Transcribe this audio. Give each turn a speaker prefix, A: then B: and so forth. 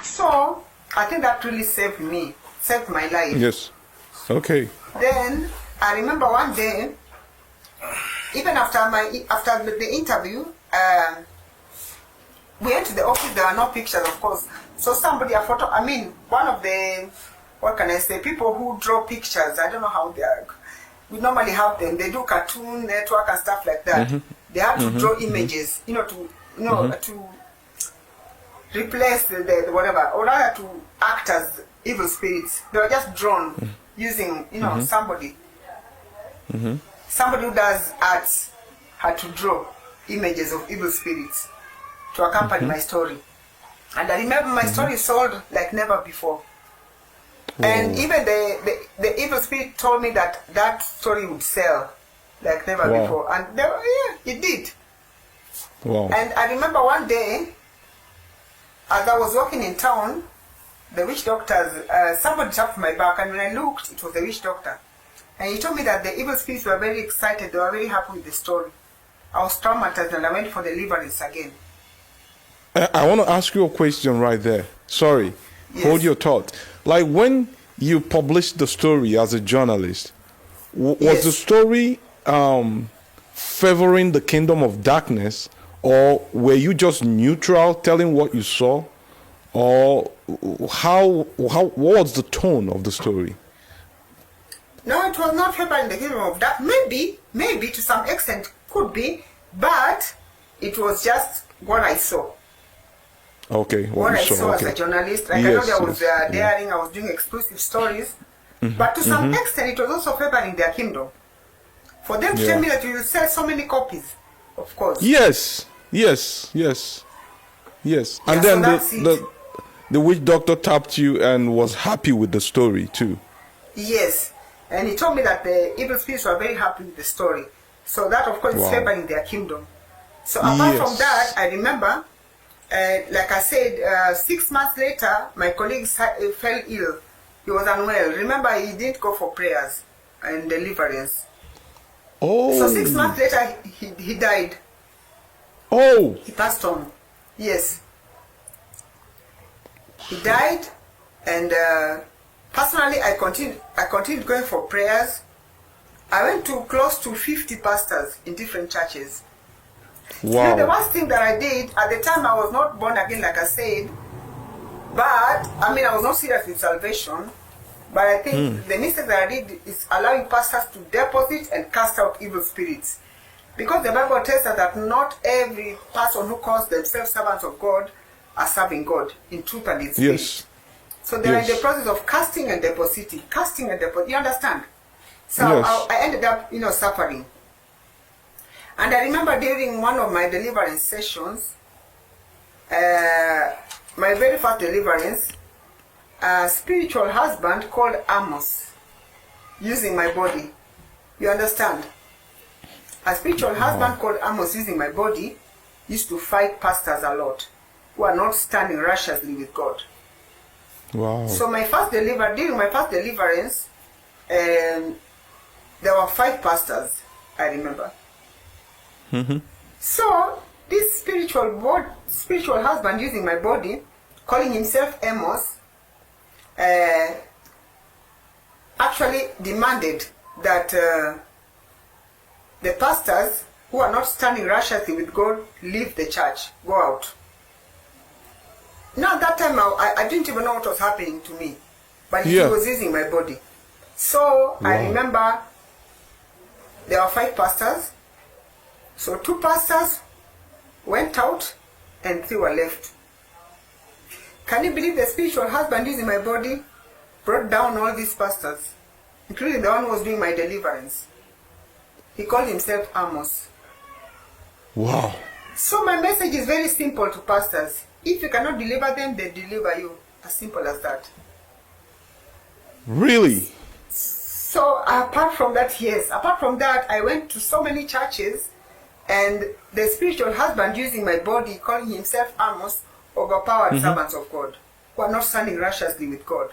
A: So I think that really saved my life.
B: Yes. Okay.
A: Then I remember one day, even after the interview, we went to the office. There were no pictures, of course. So one of the, what can I say, people who draw pictures. I don't know how they are. We normally have them. They do Cartoon Network and stuff like that. They have to draw images, to replace the whatever, or rather to act as evil spirits. They were just drawn using, somebody. Somebody who does arts had to draw images of evil spirits to accompany my story. And I remember my story sold like never before. Whoa. And even the evil spirit told me that story would sell like never before. And it did.
B: Wow.
A: And I remember one day, as I was walking in town, the witch doctors, somebody tapped my back, and when I looked, it was the witch doctor. And he told me that the evil spirits were very excited, they were very happy with the story. I was traumatized and I went for deliverance again.
B: I want to ask you a question right there. Sorry.
A: Yes.
B: Hold your thought. Like when you published the story as a journalist, was the story favoring the kingdom of darkness, or were you just neutral, telling what you saw, or what was the tone of the story?
A: No, it was not favoring the kingdom of darkness. Maybe to some extent could be, but it was just what I saw.
B: Okay,
A: what I saw as a journalist. Like I know there was daring, I was doing exclusive stories, but to some extent it was also favoring their kingdom. For them to tell me that you will sell so many copies, of course.
B: Yes. And then the witch doctor tapped you and was happy with the story too.
A: Yes, and he told me that the evil spirits were very happy with the story. So that, of course, is favoring their kingdom. So apart from that, I remember, like I said, 6 months later, my colleague fell ill. He was unwell. Remember, he didn't go for prayers and deliverance.
B: Oh.
A: So 6 months later, he died.
B: Oh.
A: He passed on. Yes. He died, and personally, I continued going for prayers. I went to close to 50 pastors in different churches.
B: Wow.
A: The worst thing that I did, at the time I was not born again, like I said, but I was not serious with salvation. But I think the mistake that I did is allowing pastors to deposit and cast out evil spirits. Because the Bible tells us that not every person who calls themselves servants of God are serving God in truth and in spirit.
B: Yes.
A: So they're in the process of casting and depositing. You understand? So I ended up, suffering. And I remember during one of my deliverance sessions, my very first deliverance, a spiritual husband called Amos, using my body. You understand? A spiritual husband called Amos, using my body, used to fight pastors a lot who are not standing righteously with God.
B: Wow.
A: So during my first deliverance, there were 5 pastors, I remember. So this spiritual husband using my body, calling himself Amos, actually demanded that the pastors who are not standing righteously with God leave the church, go out. Now at that time I didn't even know what was happening to me, but he was using my body. So I remember there were 5 pastors. So 2 pastors went out and 3 were left. Can you believe the spiritual husband using my body brought down all these pastors, including the one who was doing my deliverance? He called himself Amos.
B: Wow.
A: So my message is very simple to pastors. If you cannot deliver them, they deliver you. As simple as that.
B: Really?
A: So apart from that, I went to so many churches, and the spiritual husband using my body, calling himself Amos, overpowered servants of God who are not standing righteously with God.